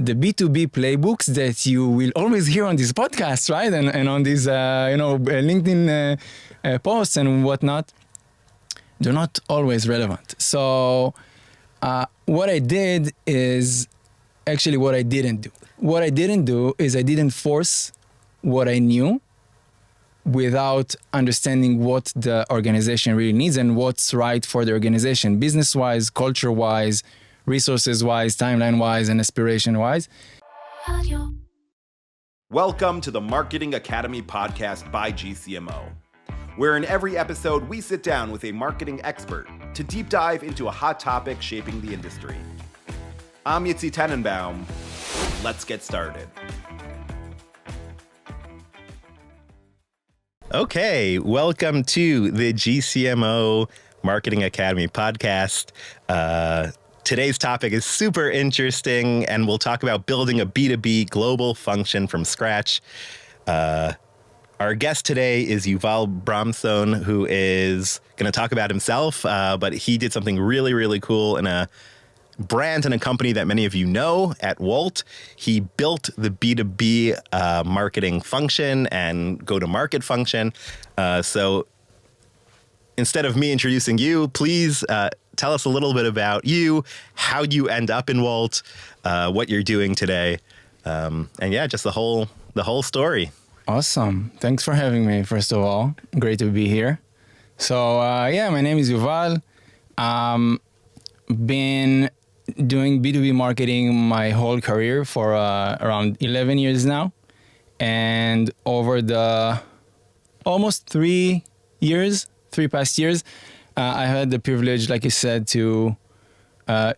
the B2B playbooks that you will always hear on this podcast, right? And on these, LinkedIn posts and whatnot, they're not always relevant. So what I did is actually what I didn't do. What I didn't do is I didn't force what I knew without understanding what the organization really needs and what's right for the organization, business-wise, culture-wise, resources-wise, timeline-wise, and aspiration-wise. Welcome to the Marketing Academy podcast by GCMO, where in every episode we sit down with a marketing expert to deep dive into a hot topic shaping the industry. I'm Yitzi Tenenbaum. Let's get started. Okay, welcome to the GCMO Marketing Academy podcast. Today's topic is super interesting, and we'll talk about building a B2B global function from scratch. Our guest today is Yuval Bramson, who is going to talk about himself, but he did something really, really cool in a brand and a company that many of you know at Wolt. He built the B2B marketing function and go-to-market function. So instead of me introducing you, please tell us a little bit about you, how you end up in Wolt, what you're doing today, and yeah, just the whole story. Awesome. Thanks for having me, first of all. Great to be here. So, my name is Yuval. Been doing B2B marketing my whole career for around 11 years now. And over the almost 3 past years, I had the privilege, like you said, to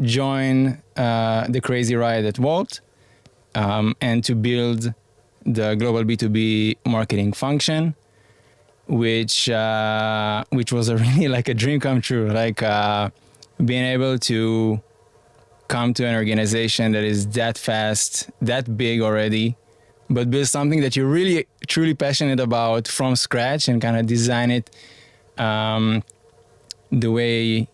join the crazy ride at Wolt and to build the global B2B marketing function, which was really like a dream come true. Like being able to come to an organization that is that fast, that big already, but build something that you're really truly passionate about from scratch and kind of design it the way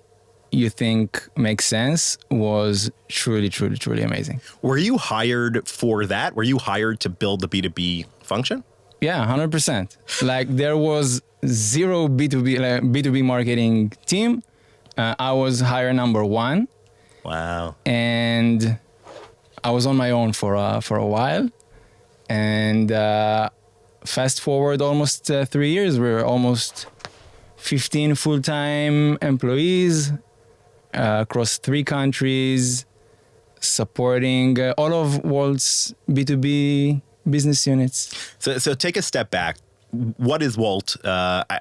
you think makes sense was truly, truly, truly amazing. Were you hired for that? Were you hired to build the B2B function? Yeah, 100%. Like there was zero B2B marketing team. I was hire number one. Wow. And I was on my own for a while. And fast forward almost 3 years, we're almost 15 full-time employees across 3 countries, supporting all of Wolt's B2B business units. So take a step back. What is Wolt? I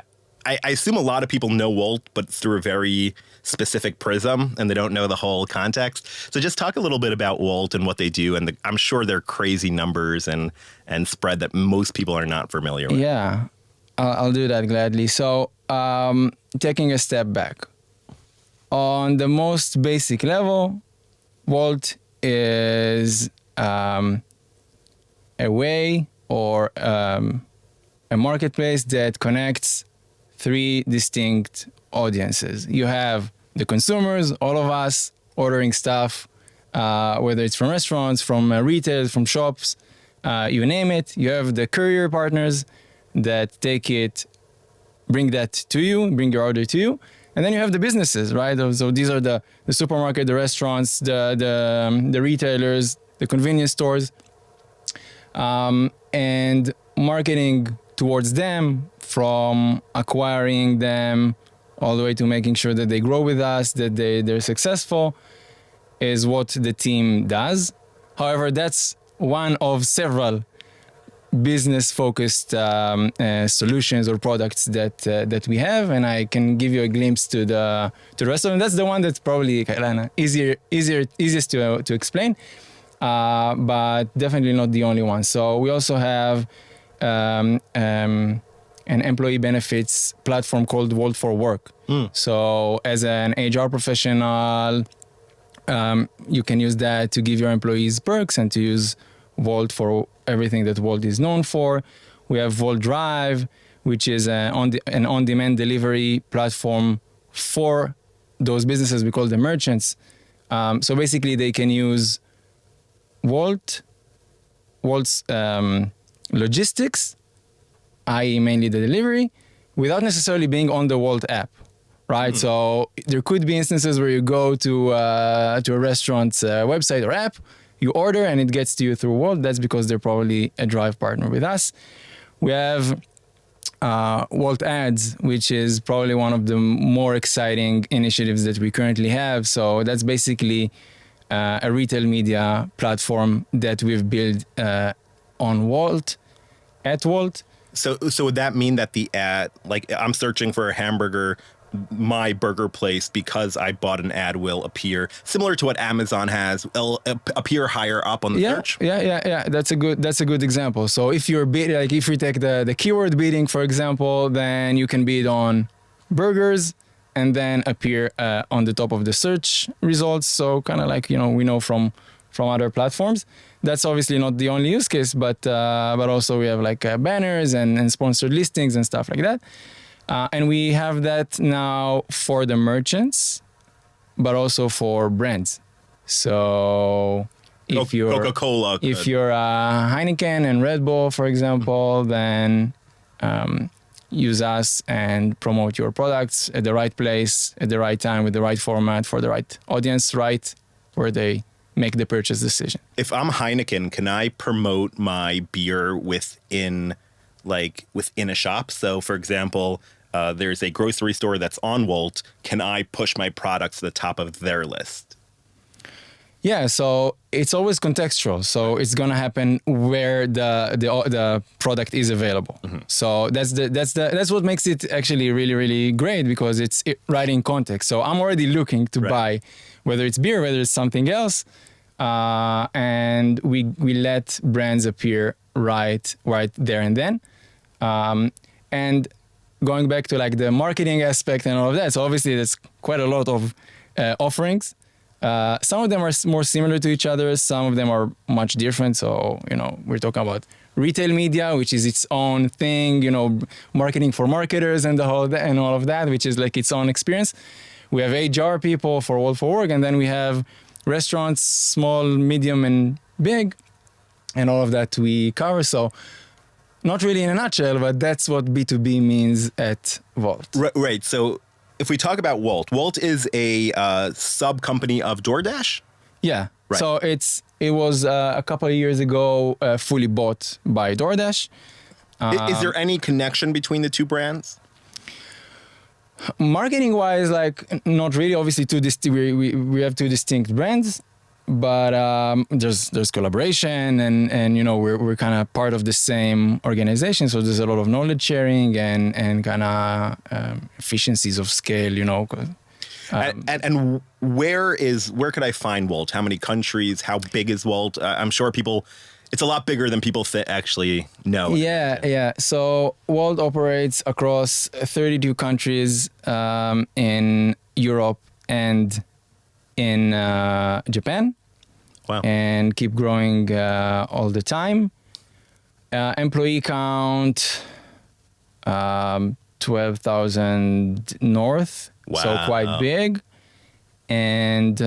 assume a lot of people know Wolt, but through a very specific prism, and they don't know the whole context. So just talk a little bit about Wolt and what they do, and I'm sure they're crazy numbers and spread that most people are not familiar with. Yeah, I'll do that gladly. So taking a step back, on the most basic level, Wolt is a way or a marketplace that connects 3 distinct audiences. You have the consumers, all of us, ordering stuff, whether it's from restaurants, from retail, from shops, you name it. You have the courier partners that take it, bring that to you, bring your order to you. And then you have the businesses, right? So these are the supermarket, the restaurants, the retailers, the convenience stores, and marketing towards them, from acquiring them all the way to making sure that they grow with us, that they're successful, is what the team does. However, that's one of several business-focused solutions or products that we have, and I can give you a glimpse to the rest of them. That's the one that's probably easiest to explain, but definitely not the only one. So we also have an employee benefits platform called Wolt for Work. So as an HR professional, you can use that to give your employees perks and to use Wolt for everything that Wolt is known for. We have Wolt Drive, which is an on-demand delivery platform for those businesses. We call them merchants. So basically they can use Wolt's logistics, i.e. mainly the delivery, without necessarily being on the Wolt app, right? So there could be instances where you go to a restaurant's website or app, you order and it gets to you through Wolt. That's because they're probably a drive partner with us. We have Wolt Ads, which is probably one of the more exciting initiatives that we currently have. So that's basically a retail media platform that we've built on Wolt, at Wolt. So would that mean that the ad, like I'm searching for a hamburger, my burger place, because I bought an ad will appear similar to what Amazon has, it'll appear higher up on the search? Yeah. That's a good example. So if you're if you take the keyword bidding, for example, then you can bid on burgers and then appear on the top of the search results. So kind of like, we know from other platforms. That's obviously not the only use case, but also we have like banners and sponsored listings and stuff like that. And we have that now for the merchants, but also for brands. So if you're Coca-Cola, if you're Heineken and Red Bull, for example, then use us and promote your products at the right place, at the right time, with the right format for the right audience, right where they make the purchase decision. If I'm Heineken, can I promote my beer within a shop? So, for example, there's a grocery store that's on Wolt. Can I push my products to the top of their list? Yeah, so it's always contextual. So it's gonna happen where the product is available. Mm-hmm. So that's what makes it actually really, really great, because it's right in context. So I'm already looking to buy, whether it's beer, whether it's something else, and we let brands appear right there and then. And going back to like the marketing aspect and all of that, so obviously there's quite a lot of offerings. Some of them are more similar to each other. Some of them are much different. So, we're talking about retail media, which is its own thing, marketing for marketers and all of that, which is like its own experience. We have HR people for Wolt for Work, and then we have restaurants, small, medium, and big, and all of that we cover. So not really in a nutshell, but that's what B2B means at Wolt. Right. So if we talk about Wolt is a sub company of DoorDash? Yeah. Right. So it was a couple of years ago fully bought by DoorDash. Is there any connection between the two brands? Marketing wise, like not really. Obviously, we have two distinct brands, but there's collaboration and we're kind of part of the same organization. So there's a lot of knowledge sharing and kind of efficiencies of scale. And where could I find Wolt? How many countries? How big is Wolt? I'm sure it's a lot bigger than people actually know. Yeah. So Wolt operates across 32 countries in Europe and in Japan. Wow. And keep growing all the time. Employee count, 12,000 north. Wow. So quite big. And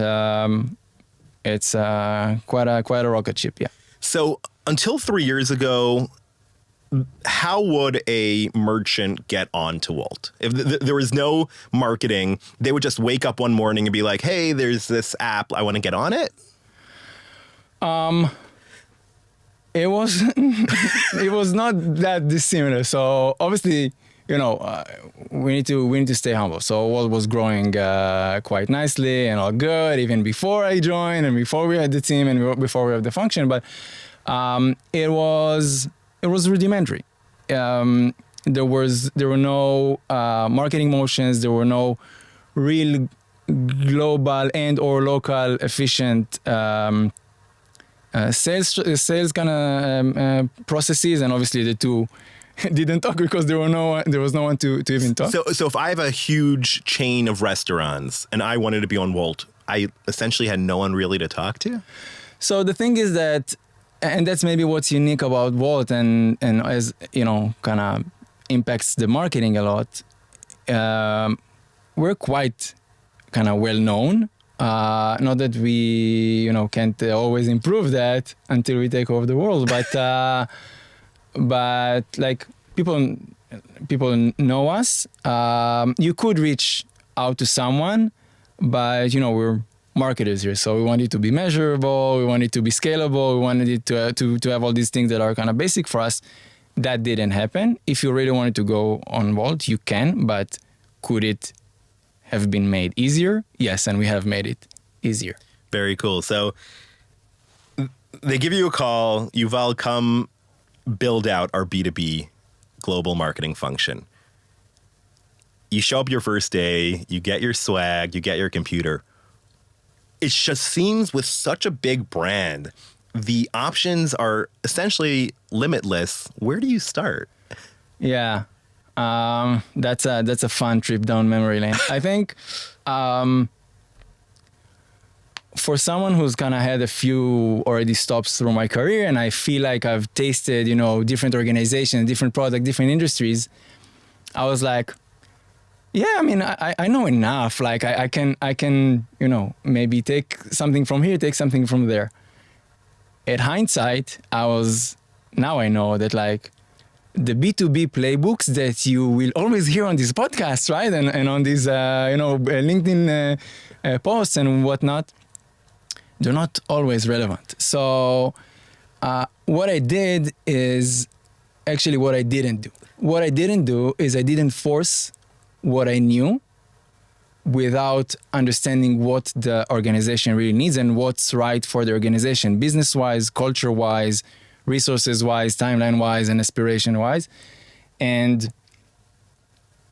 it's quite a rocket ship, yeah. So until 3 years ago, how would a merchant get onto Wolt? If there was no marketing, they would just wake up one morning and be like, hey, there's this app, I want to get on it? It was it was not that dissimilar. So obviously, we need to stay humble. So Wolt was growing quite nicely and all good, even before I joined and before we had the team and before we had the function. But it was rudimentary. There were no marketing motions. There were no real global and or local efficient sales kind of processes, and obviously the two didn't talk because there was no one to even talk. So if I have a huge chain of restaurants and I wanted to be on Wolt, I essentially had no one really to talk to? So the thing is that, and that's maybe what's unique about Wolt and as kind of impacts the marketing a lot. We're quite kind of well known. Not that we, can't always improve that until we take over the world, but like people know us. You could reach out to someone, but we're marketers here, so we want it to be measurable, we want it to be scalable, we wanted it to have all these things that are kind of basic for us. That didn't happen. If you really wanted to go on Wolt, you can, but could it have been made easier? Yes, and we have made it easier. Very cool. So they give you a call, Yuval, come build out our B2B global marketing function. You show up your first day, you get your swag, you get your computer. It just seems with such a big brand, the options are essentially limitless. Where do you start? Yeah, that's a fun trip down memory lane. I think for someone who's kind of had a few already stops through my career, and I feel like I've tasted, different organizations, different products, different industries, I was like, yeah, I mean, I know enough. Like I can, maybe take something from here, take something from there. At hindsight, now I know that like the B2B playbooks that you will always hear on this podcast, right? And on these, LinkedIn posts and whatnot, they're not always relevant. So what I did is actually what I didn't do. What I didn't do is I didn't force what I knew without understanding what the organization really needs and what's right for the organization, business-wise, culture-wise, resources-wise, timeline-wise, and aspiration-wise. And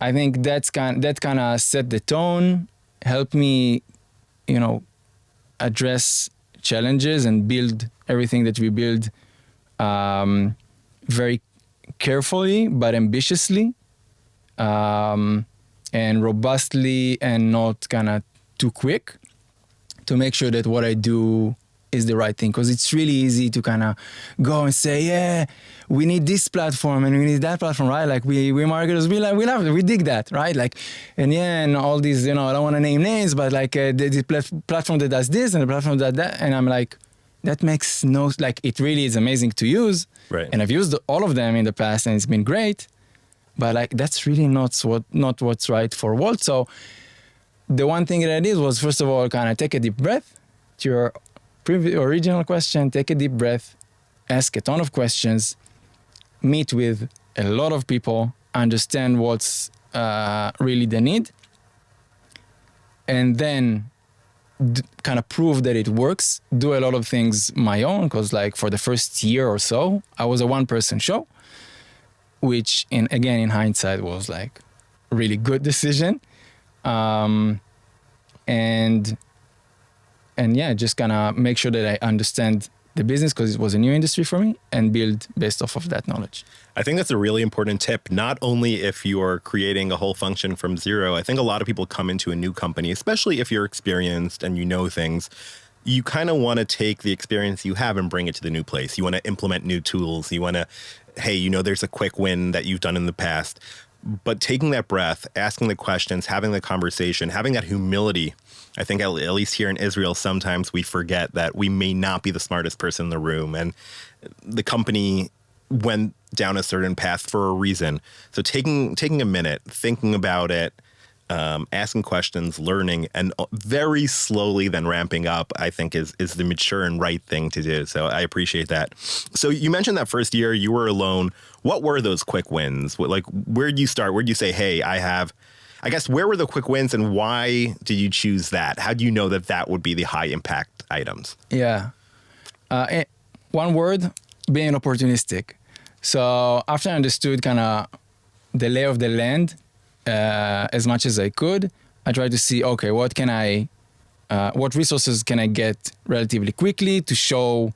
I think that kind of set the tone, helped me, address challenges and build everything that we build very carefully but ambitiously. And robustly and not kind of too quick to make sure that what I do is the right thing. Because it's really easy to kind of go and say, yeah, we need this platform and we need that platform, right? Like we marketers, we love it, we dig that, right? Like, and all these, I don't want to name names, but like the platform that does this and the platform that, and I'm like, that makes it really is amazing to use. Right. And I've used all of them in the past and it's been great. But like that's really not what's right for Wolt. So the one thing that I did was, first of all, kind of take a deep breath. To your original question, take a deep breath, ask a ton of questions, meet with a lot of people, understand what's really the need, and then kind of prove that it works. Do a lot of things my own, because like for the first year or so, I was a one-person show, which in hindsight was like a really good decision. And yeah, just gonna make sure that I understand the business because it was a new industry for me and build based off of that knowledge. I think that's a really important tip, not only if you're creating a whole function from zero. I think a lot of people come into a new company, especially if you're experienced and you know things. You kind of want to take the experience you have and bring it to the new place. You want to implement new tools. You want to, hey, there's a quick win that you've done in the past. But taking that breath, asking the questions, having the conversation, having that humility. I think at least here in Israel, sometimes we forget that we may not be the smartest person in the room. And the company went down a certain path for a reason. So taking a minute, thinking about it, asking questions, learning, and very slowly then ramping up, I think is the mature and right thing to do. So I appreciate that. So you mentioned that first year you were alone. What were those quick wins? Like, where did you start? Where did you say, hey, I guess, where were the quick wins and why did you choose that? How do you know that would be the high impact items? Yeah. One word, being opportunistic. So after I understood kind of the lay of the land, as much as I could, I tried to see, okay, what resources can I get relatively quickly to show,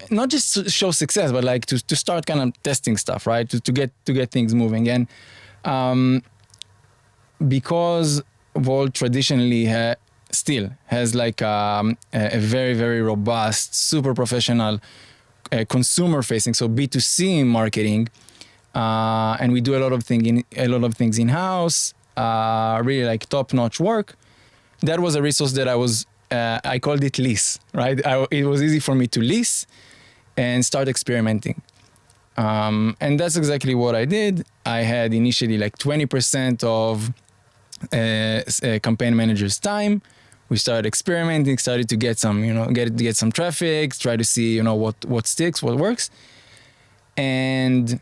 not just to show success, but like to start kind of testing stuff, right? To get things moving. And because Wolt traditionally still has like a very, very robust, super professional consumer facing, so B2C marketing, and we do a lot of things in-house, really like top-notch work. that was a resource that I called it lease, right? It was easy for me to lease and start experimenting. And that's exactly what I did. I had initially like 20% of a campaign manager's time. We started experimenting, started to get some, get some traffic, try to see, what sticks, what works, and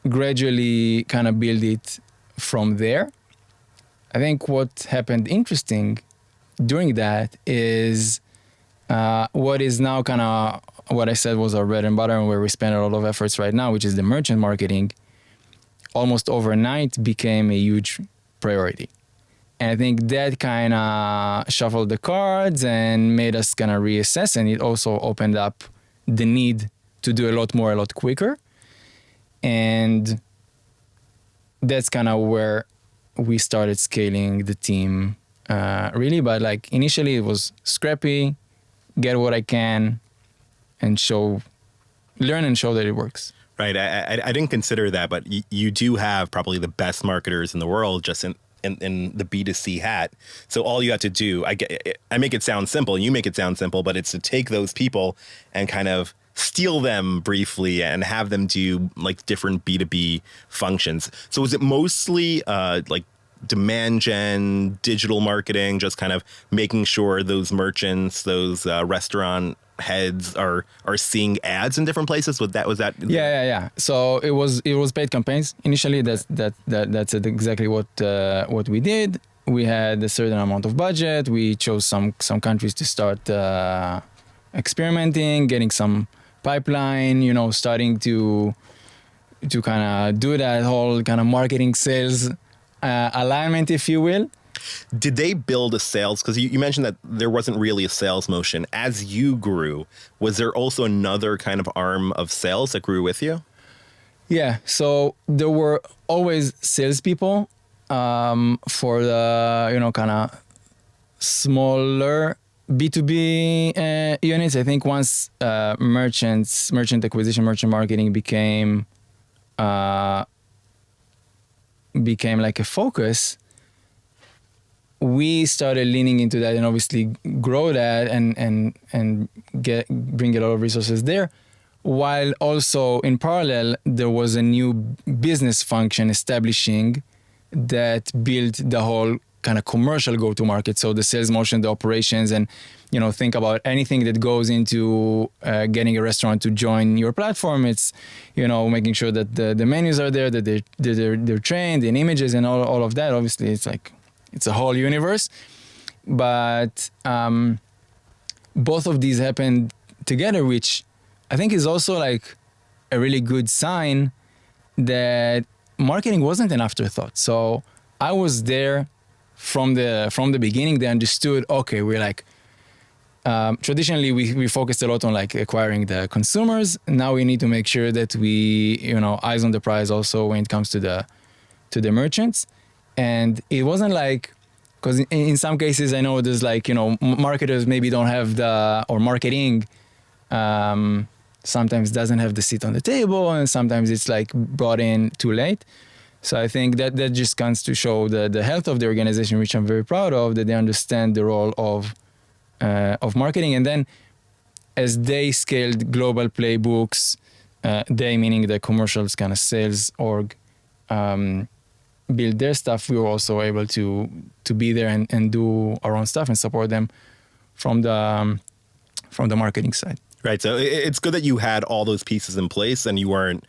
gradually kind of build it from there. I think what happened interesting during that is what is now kind of what I said was our bread and butter and where we spend a lot of efforts right now, which is the merchant marketing, almost overnight became a huge priority. And I think that kind of shuffled the cards and made us kind of reassess. And it also opened up the need to do a lot quicker. And that's kind of where we started scaling the team, really. But like initially it was scrappy, get what I can, and learn and show that it works. Right. I didn't consider that, but you do have probably the best marketers in the world just in the B2C hat. So all you have to do, I make it sound simple, and you make it sound simple, but it's to take those people and kind of steal them briefly and have them do like different B2B functions. So is it mostly like demand gen, digital marketing, just kind of making sure those merchants, those restaurant heads are seeing ads in different places? Was that? Yeah. So it was paid campaigns initially. That's exactly what we did. We had a certain amount of budget. We chose some countries to start experimenting, getting some pipeline. Starting to kind of do that whole kind of marketing sales alignment, if you will. Did they build a sales? Because you mentioned that there wasn't really a sales motion. As you grew, was there also another kind of arm of sales that grew with you? Yeah. So there were always salespeople for the, kind of smaller B2B units. I think once merchant acquisition, merchant marketing became like a focus, we started leaning into that and obviously grow that and bring a lot of resources there, while also in parallel there was a new business function establishing that built the whole kind of commercial go-to-market. So the sales motion, the operations, and think about anything that goes into getting a restaurant to join your platform. It's making sure that the menus are there, that they're trained in images and all of that. Obviously, it's a whole universe, but both of these happened together, which I think is also like a really good sign that marketing wasn't an afterthought. So I was there from the beginning. They understood, okay, we're like, traditionally we focused a lot on like acquiring the consumers. Now we need to make sure that we, eyes on the prize also when it comes to the merchants. And it wasn't like, because in some cases I know there's like, marketers maybe don't have or marketing sometimes doesn't have the seat on the table, and sometimes it's like brought in too late. So I think that just comes to show the health of the organization, which I'm very proud of, that they understand the role of marketing. And then as they scaled global playbooks, they meaning the commercials kind of sales org, build their stuff, we were also able to be there and do our own stuff and support them from the marketing side. Right. So it's good that you had all those pieces in place and you weren't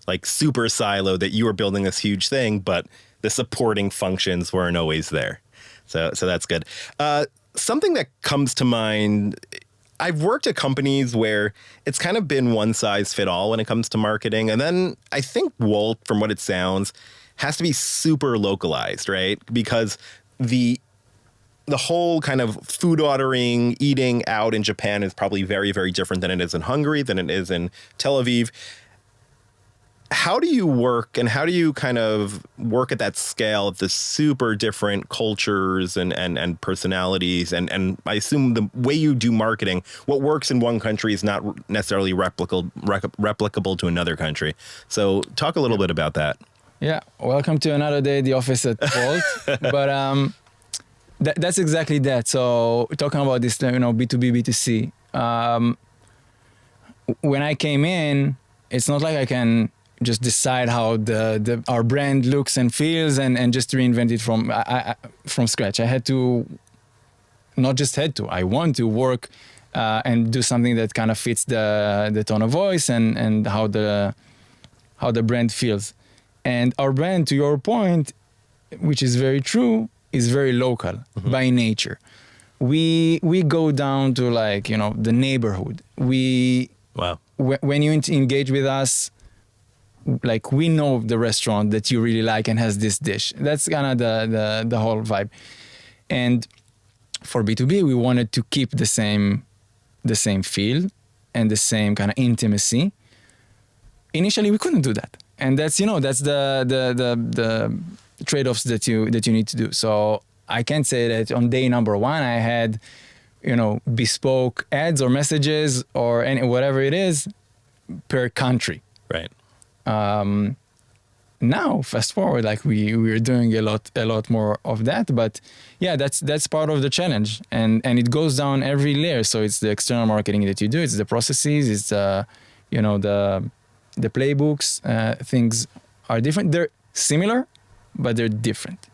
like super siloed, that you were building this huge thing, but the supporting functions weren't always there. So that's good. Something that comes to mind, I've worked at companies where it's kind of been one size fit all when it comes to marketing. And then I think Wolt, from what it sounds, has to be super localized, right? Because the whole kind of food ordering, eating out in Japan is probably very, very different than it is in Hungary, than it is in Tel Aviv. How do you work, and how do you kind of work at that scale of the super different cultures and personalities? And I assume the way you do marketing, what works in one country is not necessarily replicable to another country. So talk a little bit about that. Yeah, welcome to another day at the office at Wolt. But That's exactly that. So talking about this, B2B, B2C. When I came in, it's not like I can just decide how our brand looks and feels and just reinvent it from scratch. I had to, not just had to, I want to work and do something that kind of fits the tone of voice and how the brand feels. And our brand, to your point, which is very true, is very local by nature. We go down to the neighborhood. Wow. When you engage with us, we know the restaurant that you really like and has this dish. That's kind of the whole vibe. And for B2B, we wanted to keep the same feel and the same kind of intimacy. Initially, we couldn't do that, and that's the trade-offs that you need to do. So I can say that on day number one, I had bespoke ads or messages or whatever it is per country. Right. Now, fast forward, we're doing a lot more of that, but yeah, that's part of the challenge, and it goes down every layer. So it's the external marketing that you do, it's the processes, it's the playbooks. Things are different. They're similar, but they're different.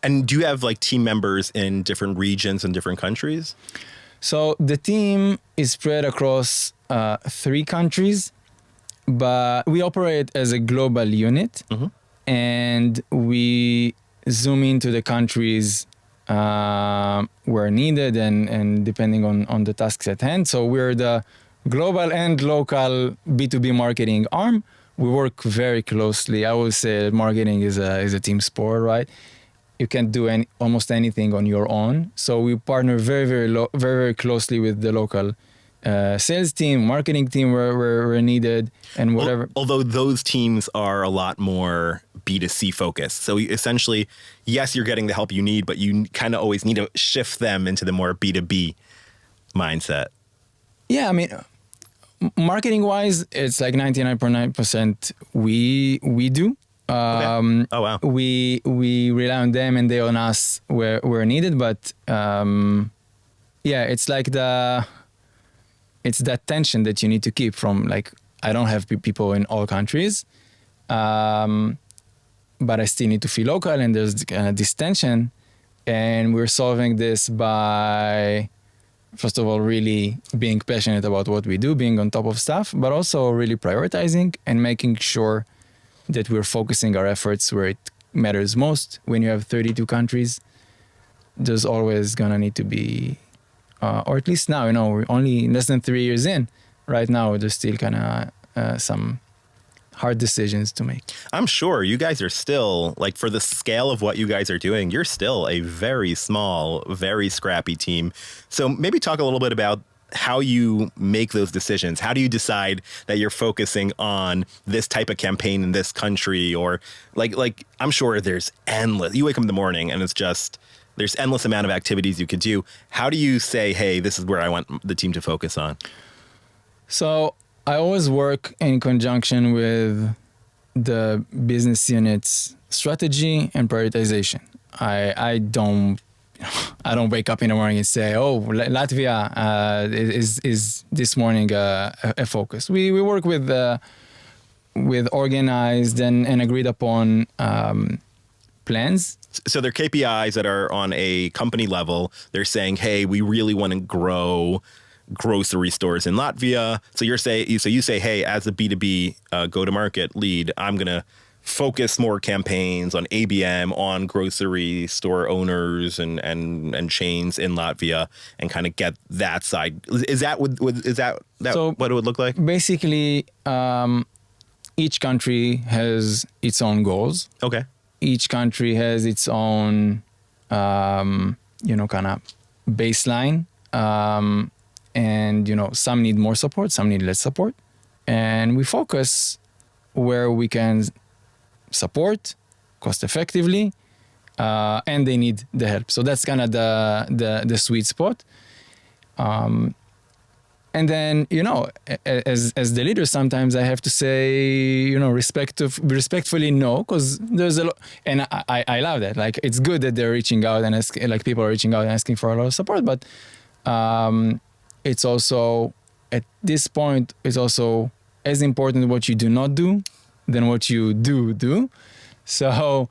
And do you have team members in different regions and different countries? So the team is spread across 3 countries. But we operate as a global unit, and we zoom into the countries where needed and depending on the tasks at hand. So we're the global and local B2B marketing arm. We work very closely. I would say marketing is a team sport, right? You can't do almost anything on your own. So we partner very, very, very closely with the local sales team, marketing team where needed, and whatever. Although those teams are a lot more B2C focused. So essentially, yes, you're getting the help you need, but you kind of always need to shift them into the more B2B mindset. Yeah, I mean, marketing wise, it's 99.9% we do. Okay. Oh, wow. We rely on them and they on us where needed. But it's it's that tension that you need to keep from I don't have people in all countries, but I still need to feel local, and there's this tension, and we're solving this by, first of all, really being passionate about what we do, being on top of stuff, but also really prioritizing and making sure that we're focusing our efforts where it matters most. When you have 32 countries, there's always gonna need to be or at least now, we're only less than 3 years in. Right now, there's still kind of some hard decisions to make. I'm sure you guys are still, for the scale of what you guys are doing, you're still a very small, very scrappy team. So maybe talk a little bit about how you make those decisions. How do you decide that you're focusing on this type of campaign in this country? Or I'm sure there's endless, you wake up in the morning and it's just, there's endless amount of activities you could do. How do you say, hey, this is where I want the team to focus on? So I always work in conjunction with the business unit's strategy and prioritization. I don't wake up in the morning and say, oh, Latvia is this morning a focus. We work with organized and agreed upon plans. So they're KPIs that are on a company level. They're saying, hey, we really want to grow grocery stores in Latvia. So you say, hey, as a B2B go-to-market lead, I'm going to focus more campaigns on ABM, on grocery store owners and chains in Latvia, and kind of get that side. Is that what it would look like? Basically, each country has its own goals. Okay. Each country has its own, kind of baseline. And, some need more support, some need less support. And we focus where we can support cost effectively, and they need the help. So that's kind of the sweet spot. And And then, as the leader, sometimes I have to say, respectfully no, because there's a lot, and I love that. Like, it's good that they're reaching out and people are reaching out and asking for a lot of support, but it's also, at this point, it's also as important what you do not do than what you do. So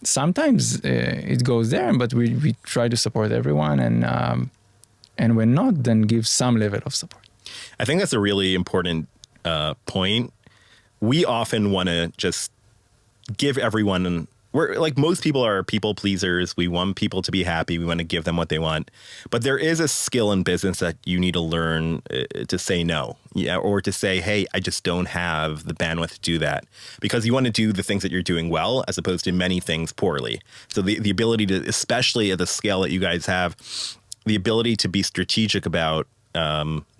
sometimes it goes there, but we try to support everyone, and when not, then give some level of support. I think that's a really important point. We often want to just give everyone, we're like, most people are people pleasers. We want people to be happy. We want to give them what they want. But there is a skill in business that you need to learn to say no, or to say, hey, I just don't have the bandwidth to do that, because you want to do the things that you're doing well as opposed to many things poorly. So the ability to, especially at the scale that you guys have, the ability to be strategic about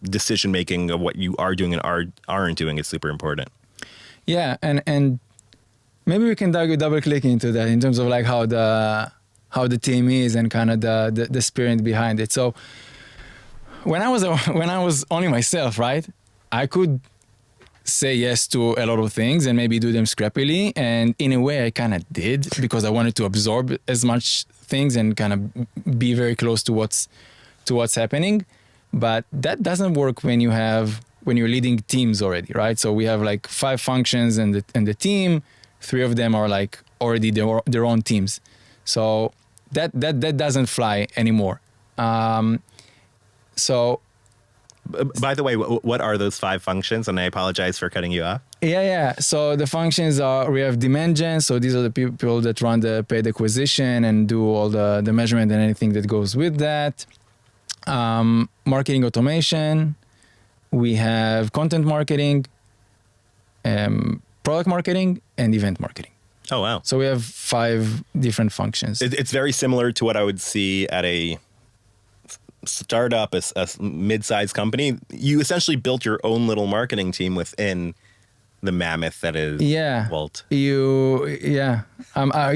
decision making of what you are doing and aren't doing is super important. Yeah, and maybe we can double click into that in terms of like how the team is and kind of the spirit behind it. So when I was only myself, right, I could say yes to a lot of things and maybe do them scrappily, and in a way I kind of did, because I wanted to absorb as much things and kind of be very close to what's happening. But that doesn't work when you're leading teams already, right? So we have like 5 functions and the team. 3 of them are like already their own teams. So that doesn't fly anymore. So, by the way, what are those 5 functions? And I apologize for cutting you off. Yeah. So the functions are, we have demand gen. So these are the people that run the paid acquisition and do all the measurement and anything that goes with that. Marketing automation. We have content marketing, product marketing, and event marketing. Oh, wow. So we have 5 different functions. It's very similar to what I would see at a startup, a mid-sized company. You essentially built your own little marketing team within the mammoth that is Wolt. You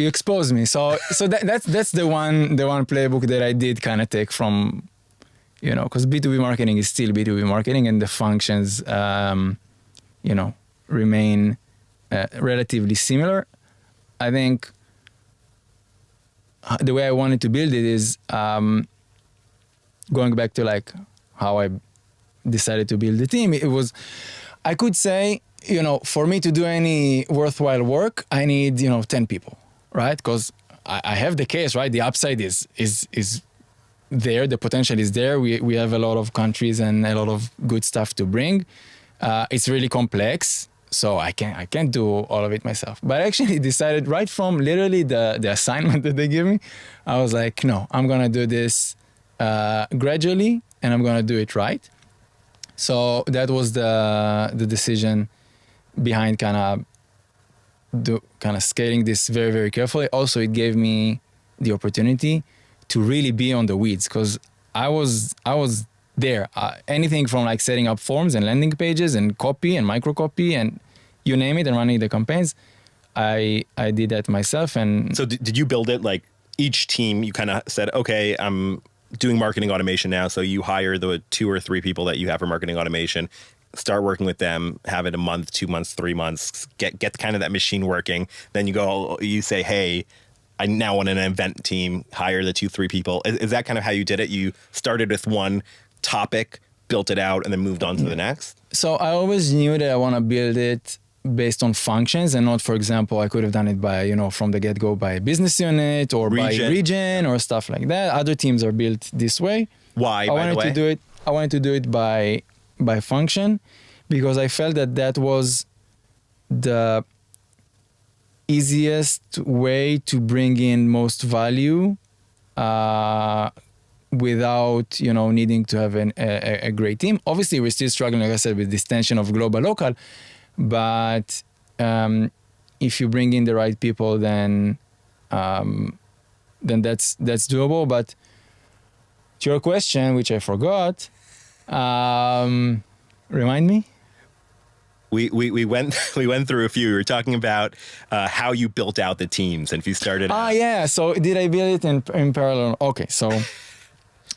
exposed me. So that's the one playbook that I did kind of take from, because B2B marketing is still B2B marketing, and the functions, remain relatively similar. I think the way I wanted to build it is going back to like how I decided to build the team. It was, I could say, for me to do any worthwhile work, I need 10 people, right? Because I have the case, right? The upside is there, the potential is there. We have a lot of countries and a lot of good stuff to bring. It's really complex. So I can't do all of it myself. But I actually decided right from literally the assignment that they give me, I was like, no, I'm going to do this gradually, and I'm going to do it right. So that was the decision behind kind of scaling this very, very carefully. Also, it gave me the opportunity to really be on the weeds, because I was there. Anything from like setting up forms and landing pages and copy and micro copy and you name it, and running the campaigns, I did that myself. And so did you build it like each team? You kind of said, okay, I'm doing marketing automation now. So you hire the 2 or 3 people that you have for marketing automation, start working with them, have it a month, 2 months, 3 months, get kind of that machine working. Then you say, hey, I now want an event team, hire the 2-3 people. Is that kind of how you did it? You started with one topic, built it out, and then moved on to the next? So I always knew that I want to build it based on functions, and not, for example, I could have done it by, from the get-go by business unit or by region or stuff like that. Other teams are built this way. Why, by the way? I wanted to do it by function, because I felt that was the easiest way to bring in most value without needing to have a great team. Obviously, we're still struggling, like I said, with this tension of global local, but if you bring in the right people, then that's doable. But to your question, which I forgot, remind me. We went through a few. We were talking about how you built out the teams, and if you started. Yeah. So did I build it in parallel? Okay. So,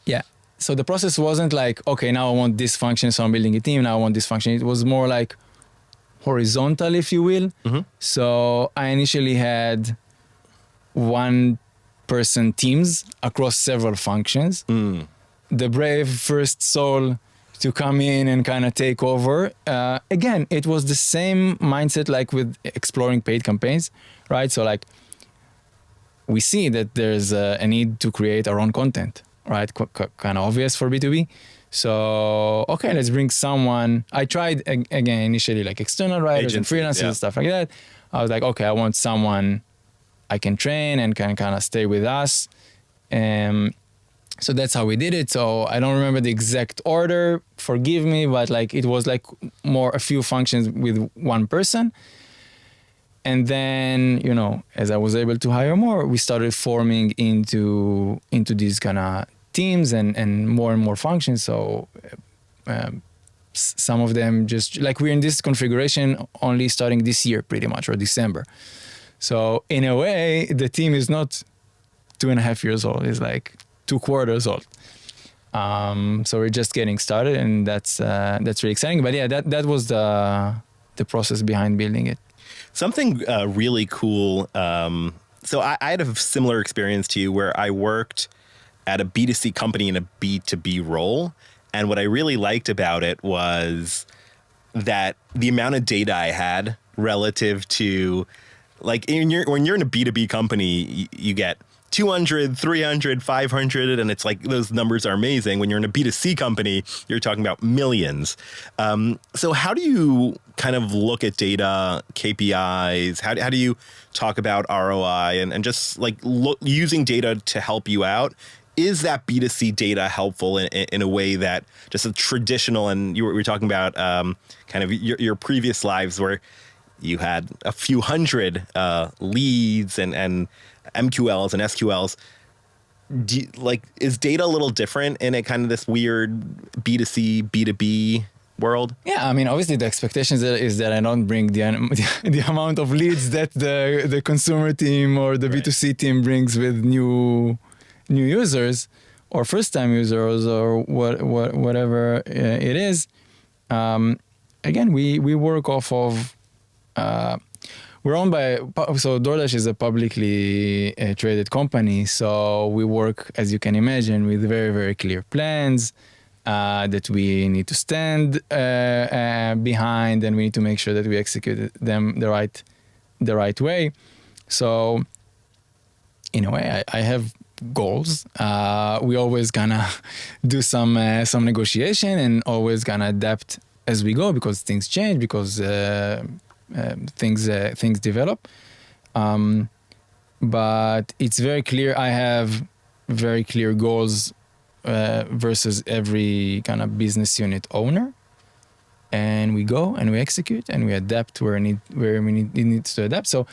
yeah. so the process wasn't like, okay, now I want this function, so I'm building a team. Now I want this function. It was more like horizontal, if you will. So I initially had one person teams across several functions. The brave first soul to come in and kind of take over. Again, it was the same mindset like with exploring paid campaigns, right? So like we see that there's a need to create our own content, right? Kind of obvious for B2B. So, okay, let's bring someone. I tried again initially like external writers and freelancers and stuff like that. I was like, okay, I want someone I can train and can kind of stay with us. So that's how we did it. So I don't remember the exact order, forgive me, but like it was like more a few functions with one person. And then, you know, as I was able to hire more, we started forming into these kind of teams and more functions. So some of them just like we're in this configuration only starting this year pretty much, or December. So in a way, the team is not 2.5 years old. It's like 2 quarters old. So we're just getting started, and that's really exciting. But yeah, that was the process behind building it. Something really cool. So I had a similar experience to you where I worked at a B2C company in a B2B role. And what I really liked about it was that the amount of data I had relative to, like, when you're in a B2B company, you get 200, 300, 500, and it's like those numbers are amazing. When you're in a B2C company, you're talking about millions. So how do you kind of look at data, KPIs? How do you talk about ROI and just like using data to help you out? Is that B2C data helpful in a way that just a traditional, and you were talking about kind of your previous lives where you had a few hundred leads and MQLs and SQLs. Is data a little different in a kind of this weird B2C, B2B world? Yeah, I mean, obviously the expectations is that I don't bring the amount of leads that the consumer team or the B2C team brings with new users or first-time users or whatever it is. Again, we work off of. We're owned so DoorDash is a publicly traded company. So we work, as you can imagine, with very, very clear plans that we need to stand behind, and we need to make sure that we execute them the right way. So in a way, I have goals. We always gonna do some negotiation and always gonna adapt as we go because things change, because things develop. But it's very clear. I have very clear goals versus every kind of business unit owner, and we go and we execute and we adapt where it needs to adapt. So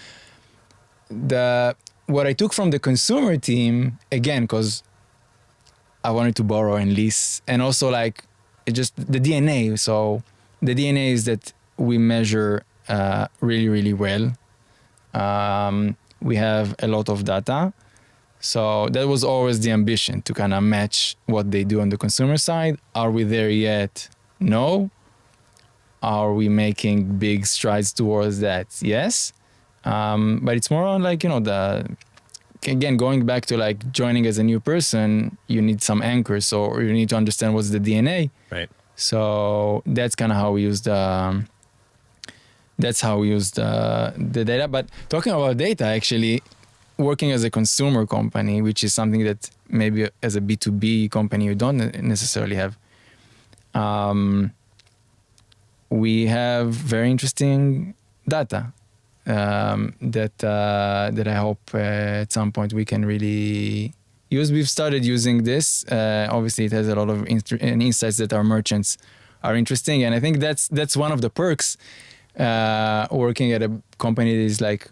what I took from the consumer team, again, because I wanted to borrow and lease, and also like just the DNA. So the DNA is that we measure really, really well. We have a lot of data. So that was always the ambition, to kind of match what they do on the consumer side. Are we there yet? No. Are we making big strides towards that? Yes. But it's more on like, again, going back to like joining as a new person, you need some anchors, or you need to understand what's the DNA. Right. So that's kind of how we use the data. But talking about data, actually, working as a consumer company, which is something that maybe as a B2B company you don't necessarily have, we have very interesting data that I hope at some point we can really use. We've started using this. Obviously, it has a lot of insights that our merchants are interesting, and I think that's one of the perks working at a company that is like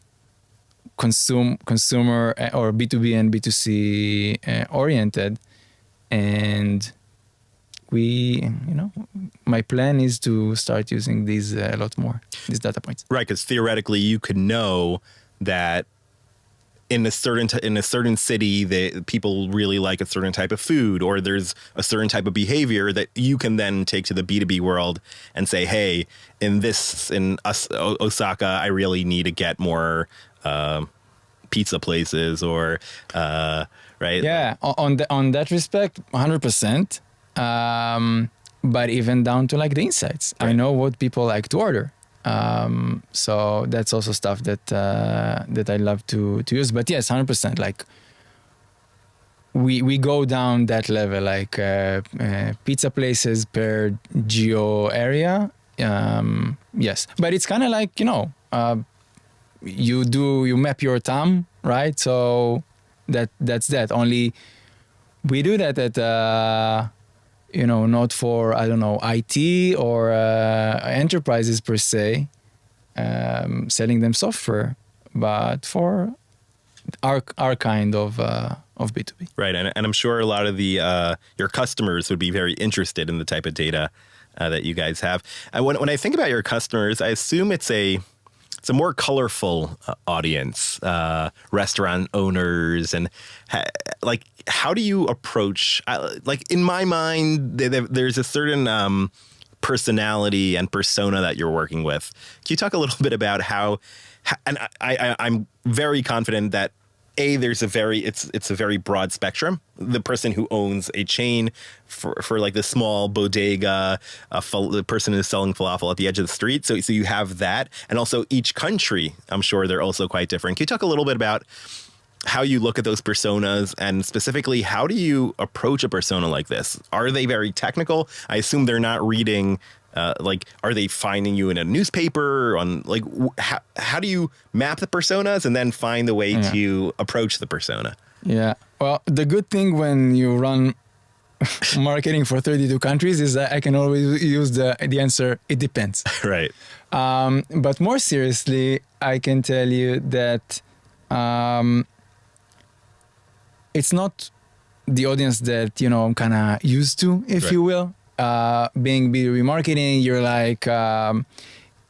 consumer or B2B and B2C oriented. And my plan is to start using these a lot more, these data points. Right, because theoretically you could know that in a certain city that people really like a certain type of food, or there's a certain type of behavior that you can then take to the B2B world and say, hey, in Osaka, I really need to get more pizza places, or right? Yeah, on that respect, 100%. But even down to like the insights, right. I know what people like to order. So that's also stuff that I love to use. But yes, 100%. Like we go down that level, like pizza places per geo area. Yes, but it's kind of like, you map your TAM, right? So that's that. Only we do that at not for, I don't know, IT or enterprises per se, selling them software, but for our kind of B2B. Right, and I'm sure a lot of your customers would be very interested in the type of data that you guys have. When I think about your customers, I assume it's a more colorful audience, restaurant owners, and how do you approach? In my mind, there's a certain personality and persona that you're working with. Can you talk a little bit about how? And I'm very confident that there's it's a very broad spectrum. The person who owns a chain for like the small bodega, the person who's selling falafel at the edge of the street. So you have that. And also each country, I'm sure they're also quite different. Can you talk a little bit about how you look at those personas, and specifically, how do you approach a persona like this? Are they very technical? I assume they're not reading. Are they finding you in a newspaper? How do you map the personas and then find the way to approach the persona? Yeah. Well, the good thing when you run marketing for 32 countries is that I can always use the answer, it depends. Right. But more seriously, I can tell you that it's not the audience that, I'm kind of used to, if you will. Being B2B marketing, you're like,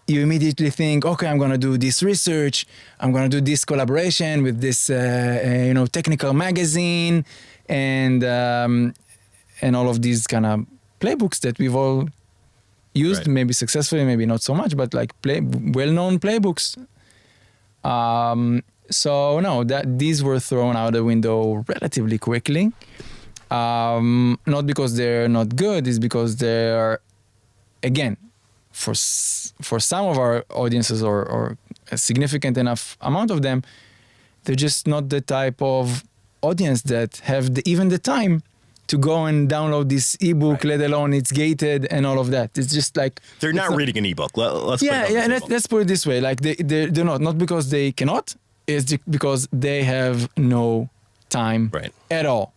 you immediately think, okay, I'm going to do this research. I'm going to do this collaboration with this, technical magazine and all of these kind of playbooks that we've all used, maybe successfully, maybe not so much, but like well-known playbooks. So no, these were thrown out the window relatively quickly. Not because they're not good, it's because they're, again, for some of our audiences or a significant enough amount of them, they're just not the type of audience that have even the time to go and download this ebook, let alone it's gated and all of that. It's just like they're not reading an ebook. Let's put it this way: like they're not because they cannot, it's because they have no time at all.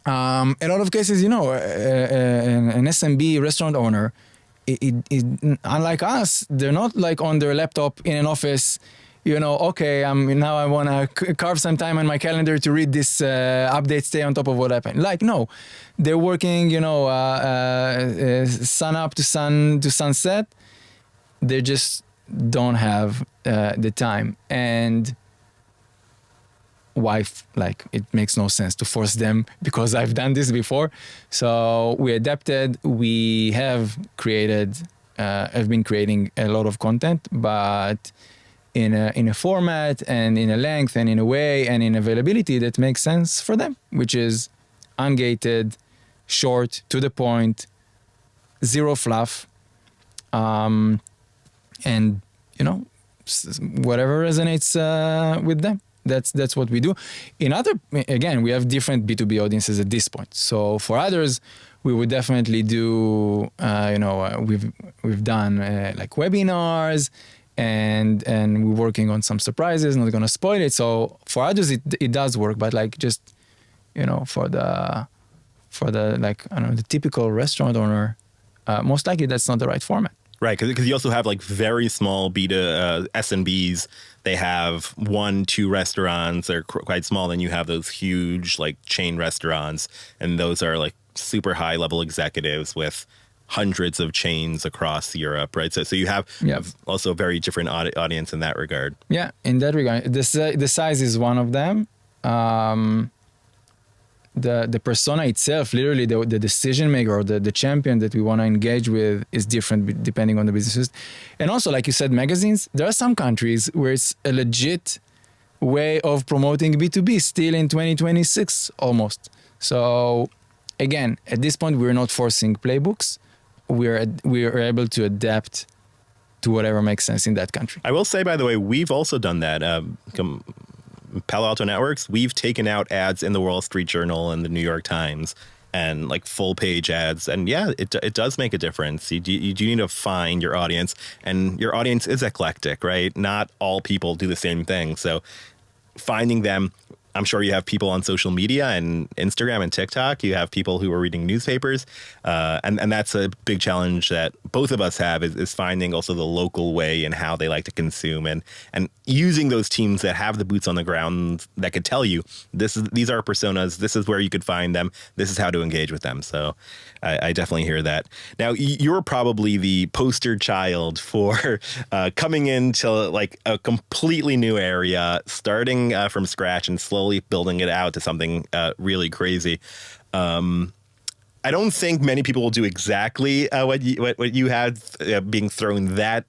A lot of cases, an SMB restaurant owner, unlike us, they're not like on their laptop in an office, okay, now I want to carve some time on my calendar to read this update, stay on top of what happened. Like, no, they're working, sun up to sunset. They just don't have the time. And why, it makes no sense to force them, because I've done this before. So we adapted. We have been creating a lot of content, but in a format and in a length and in a way and in availability that makes sense for them, which is ungated, short, to the point, zero fluff, and whatever resonates with them. That's what we do. Again, we have different B2B audiences at this point. So for others, we would definitely do, we've done like webinars and we're working on some surprises, not going to spoil it. So for others, it does work, but like just, for the the typical restaurant owner, most likely that's not the right format. Right, because you also have like very small S&Bs. They have 1-2 restaurants. They're quite small. Then you have those huge like chain restaurants, and those are like super high level executives with hundreds of chains across Europe, right? So you have also a very different audience in that regard. Yeah, in that regard, the size is one of them. The persona itself, literally the decision maker or the champion that we want to engage with is different depending on the businesses. And also, like you said, magazines, there are some countries where it's a legit way of promoting B2B still in 2026 almost. So again, at this point, we're not forcing playbooks. We're able to adapt to whatever makes sense in that country. I will say, by the way, we've also done that. Palo Alto Networks, we've taken out ads in the Wall Street Journal and the New York Times and like full page ads. And yeah, it does make a difference. You do need to find your audience, and your audience is eclectic, right? Not all people do the same thing. So finding them, I'm sure you have people on social media and Instagram and TikTok. You have people who are reading newspapers. And that's a big challenge that both of us have is finding also the local way and how they like to consume and using those teams that have the boots on the ground that could tell you these are personas. This is where you could find them. This is how to engage with them. So I definitely hear that. Now, you're probably the poster child for coming into like a completely new area, starting from scratch and slowly building it out to something really crazy. I don't think many people will do exactly what you had, being thrown that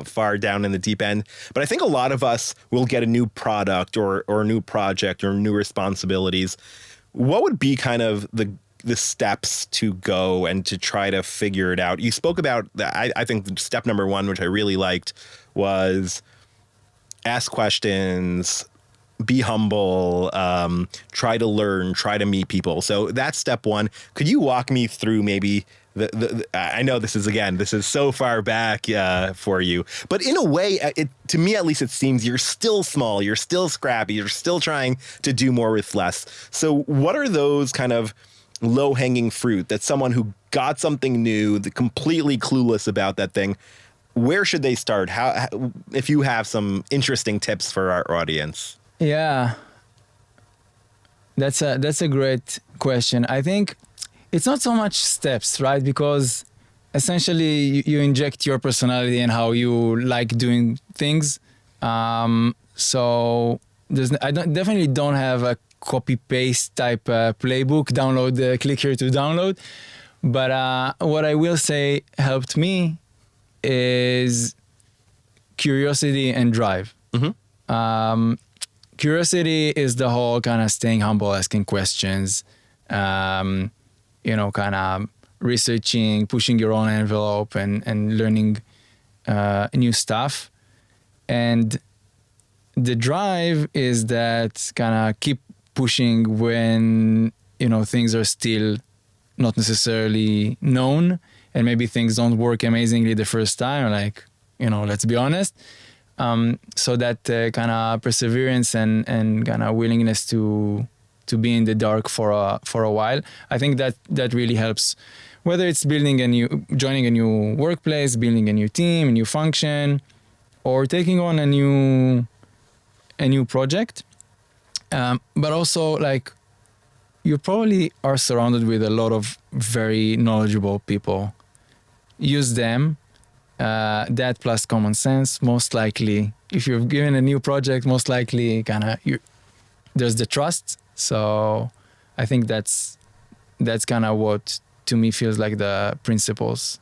far down in the deep end. But I think a lot of us will get a new product or a new project or new responsibilities. What would be kind of the steps to go and to try to figure it out? You spoke about, I think step number one, which I really liked, was ask questions, be humble, try to learn, try to meet people. So that's step one. Could you walk me through maybe I know this is so far back for you, but in a way, to me at least, it seems you're still small, you're still scrappy, you're still trying to do more with less. So what are those kind of low-hanging fruit that someone who got something new, completely clueless about that thing, where should they start? How if you have some interesting tips for our audience? Yeah, that's a great question. I think it's not so much steps, right? Because essentially you inject your personality and how you like doing things. So I definitely don't have a copy paste type playbook. Click here to download. But what I will say helped me is curiosity and drive. Mm-hmm. Curiosity is the whole kind of staying humble, asking questions, kind of researching, pushing your own envelope and learning new stuff. And the drive is that kind of keep pushing when, things are still not necessarily known and maybe things don't work amazingly the first time, let's be honest. So that kind of perseverance and kind of willingness to be in the dark for a while, I think that really helps. Whether it's joining a new workplace, building a new team, a new function, or taking on a new project. But also, you probably are surrounded with a lot of very knowledgeable people. Use them. That plus common sense, most likely, if you're given a new project, most likely there's the trust. So I think that's kind of what to me feels like the principles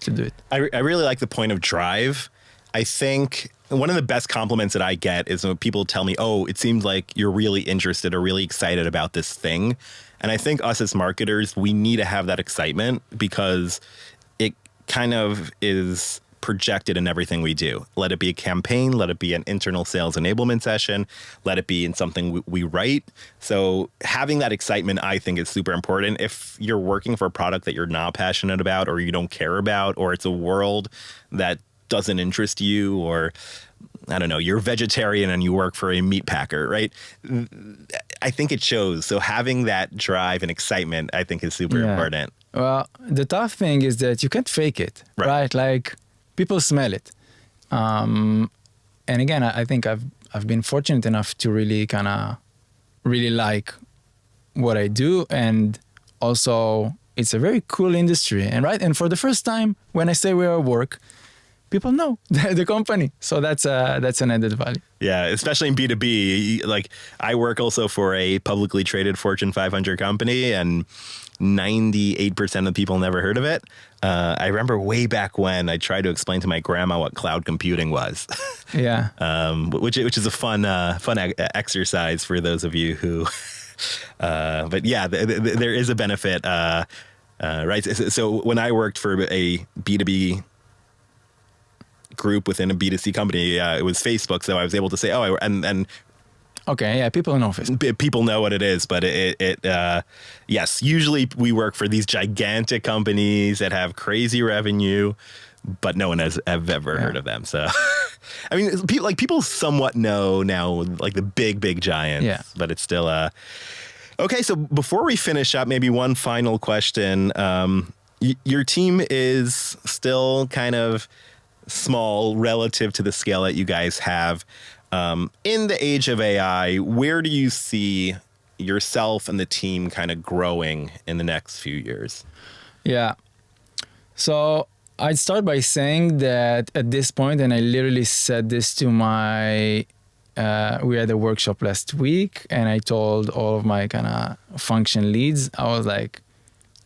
to do it. I really like the point of drive. I think one of the best compliments that I get is when people tell me, oh, it seems like you're really interested or really excited about this thing. And I think us as marketers, we need to have that excitement because it kind of is projected in everything we do. Let it be a campaign, let it be an internal sales enablement session, let it be in something we write. So having that excitement, I think, is super important. If you're working for a product that you're not passionate about or you don't care about, or it's a world that doesn't interest you, or I don't know, you're vegetarian and you work for a meat packer, right? I think it shows. So having that drive and excitement, I think, is super important. Well, the tough thing is that you can't fake it, right? People smell it. And again, I think I've been fortunate enough to really really like what I do. And also it's a very cool industry. And for the first time, when I say we are work, people know the company. So that's an added value. Yeah, especially in B2B. Like, I work also for a publicly traded Fortune 500 company, and 98% of people never heard of it. I remember way back when I tried to explain to my grandma what cloud computing was. Yeah. Which is a fun exercise for those of you who. But yeah, there is a benefit, right? So when I worked for a B2B group within a B2C company, it was Facebook. So I was able to say, and okay, yeah, people know Facebook. People know what it is, but yes, usually we work for these gigantic companies that have crazy revenue, but no one has ever heard of them. So, I mean, people somewhat know now, like the big giants, but it's still okay. So before we finish up, maybe one final question. Your team is still kind of small relative to the scale that you guys have. In the age of AI, where do you see yourself and the team kind of growing in the next few years? Yeah. So I'd start by saying that at this point, and I literally said this to we had a workshop last week, and I told all of my kind of function leads, I was like,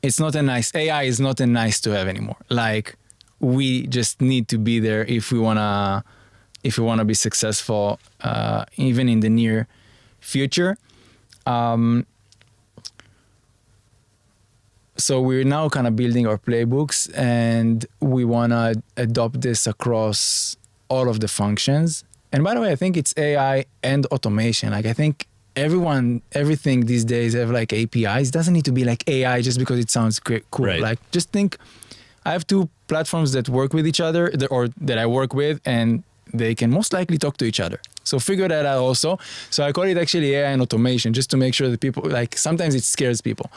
AI is not a nice to have anymore. Like, we just need to be there if we want to be successful, even in the near future. So we're now kind of building our playbooks, and we want to adopt this across all of the functions. And by the way, I think it's AI and automation. Like, I think everything these days have like APIs. It doesn't need to be like AI just because it sounds cool. Right. Like, just think, I have two platforms that work with each other, or that I work with, and they can most likely talk to each other. So figure that out also. So I call it actually AI and automation, just to make sure that people, like, sometimes it scares people.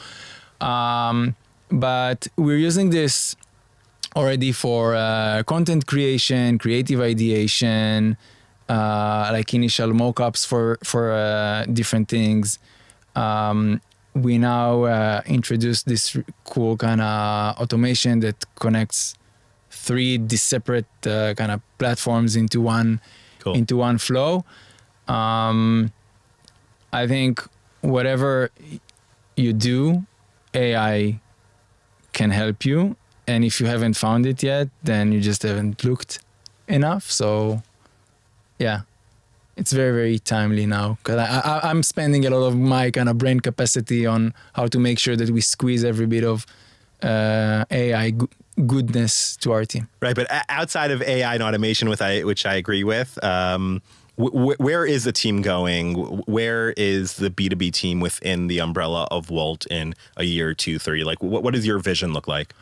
But we're using this already for content creation, creative ideation, like initial mock-ups for different things. We now introduced this cool kind of automation that connects 3 separate kind of platforms into one flow. I think whatever you do, AI can help you. And if you haven't found it yet, then you just haven't looked enough. So yeah, it's very, very timely now, because I'm spending a lot of my kind of brain capacity on how to make sure that we squeeze every bit of AI goodness to our team. Right, but outside of AI and automation, which I agree with, where is the team going? Where is the B2B team within the umbrella of Wolt in a year, 2, 3? Like, what does your vision look like?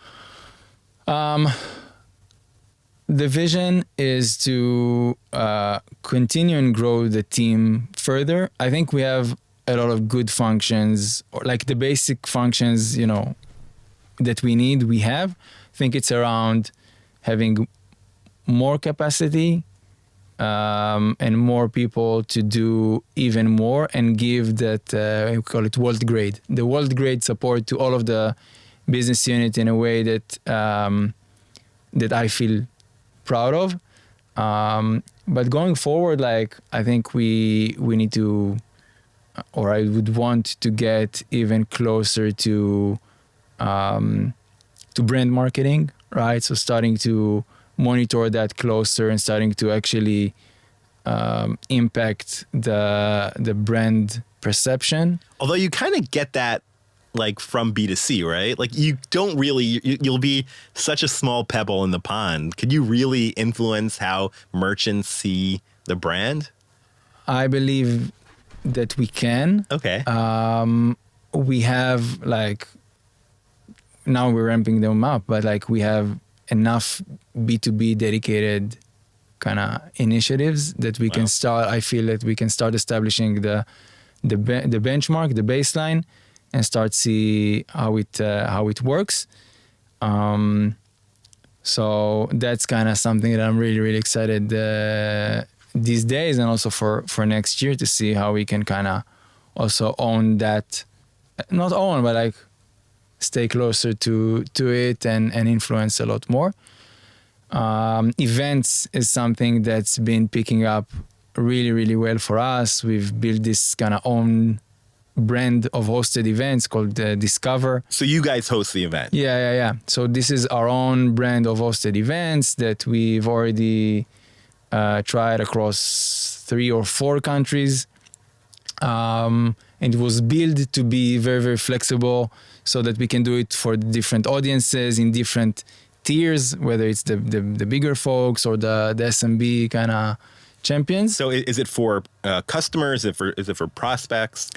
The vision is to continue and grow the team further. I think we have a lot of good functions, or like the basic functions, that we need, we have. I think it's around having more capacity and more people to do even more, and give that, we call it Wolt grade. The Wolt grade support to all of the business unit in a way that that I feel proud of. But going forward, like, I think we need to, or I would want to get even closer to brand marketing, right? So starting to monitor that closer and starting to actually impact the brand perception. Although you kind of get that, like, from B2C, right? Like, you don't really, you'll be such a small pebble in the pond. Could you really influence how merchants see the brand? I believe that we can. Okay. We have, like, now we're ramping them up, but like, we have enough B2B dedicated kind of initiatives that we can start. I feel that we can start establishing the benchmark, the baseline, and start see how it works. So that's kind of something that I'm really, really excited these days, and also for next year, to see how we can kind of also own that, not own, but like stay closer to it and influence a lot more. Events is something that's been picking up really, really well for us. We've built this kind of own brand of hosted events called Discover. So you guys host the event? Yeah. So this is our own brand of hosted events that we've already tried across 3 or 4 countries. And it was built to be very, very flexible so that we can do it for different audiences in different tiers, whether it's the bigger folks or the SMB kind of champions. So is it for customers? Is it for prospects?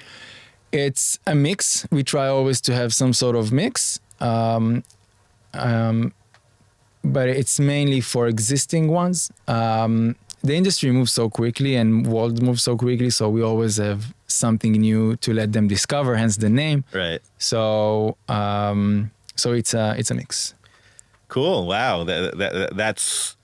It's a mix. We try always to have some sort of mix. But it's mainly for existing ones. The industry moves so quickly and Wolt moves so quickly, so we always have something new to let them discover, hence the name. Right. So it's a mix. Cool. Wow. That's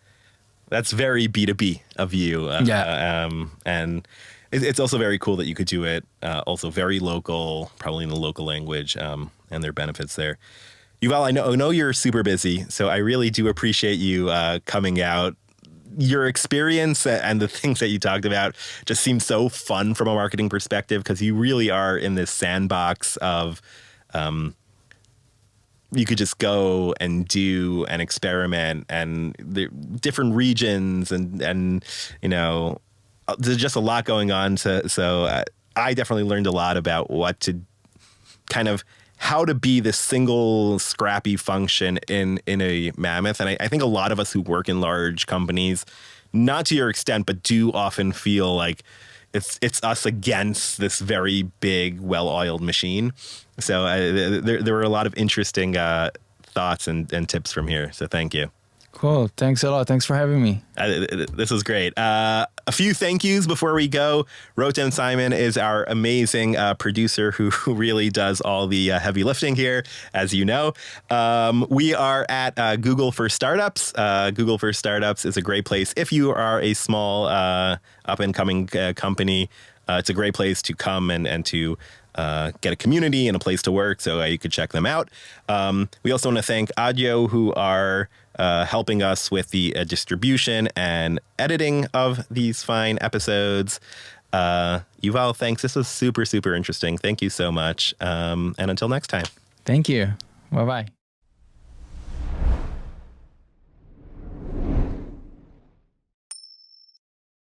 very B2B of you. And it's also very cool that you could do it also very local, probably in the local language, and there are benefits there. Yuval, I know you're super busy, so I really do appreciate you coming out. Your experience and the things that you talked about just seem so fun from a marketing perspective, because you really are in this sandbox of you could just go and do and experiment, and the different regions and you know, there's just a lot going on. So I definitely learned a lot about what to kind of how to be this single scrappy function in a mammoth. And I think a lot of us who work in large companies, not to your extent, but do often feel like it's us against this very big, well-oiled machine. So there were a lot of interesting thoughts and tips from here. So thank you. Cool. Thanks a lot. Thanks for having me. This was great. A few thank yous before we go. Rotem Simon is our amazing producer who really does all the heavy lifting here, as you know. We are at Google for Startups. Google for Startups is a great place. If you are a small up-and-coming company, it's a great place to come and to get a community and a place to work, so you could check them out. We also want to thank Adyo, who are helping us with the distribution and editing of these fine episodes. Yuval, thanks. This was super, super interesting. Thank you so much. And until next time. Thank you. Bye-bye.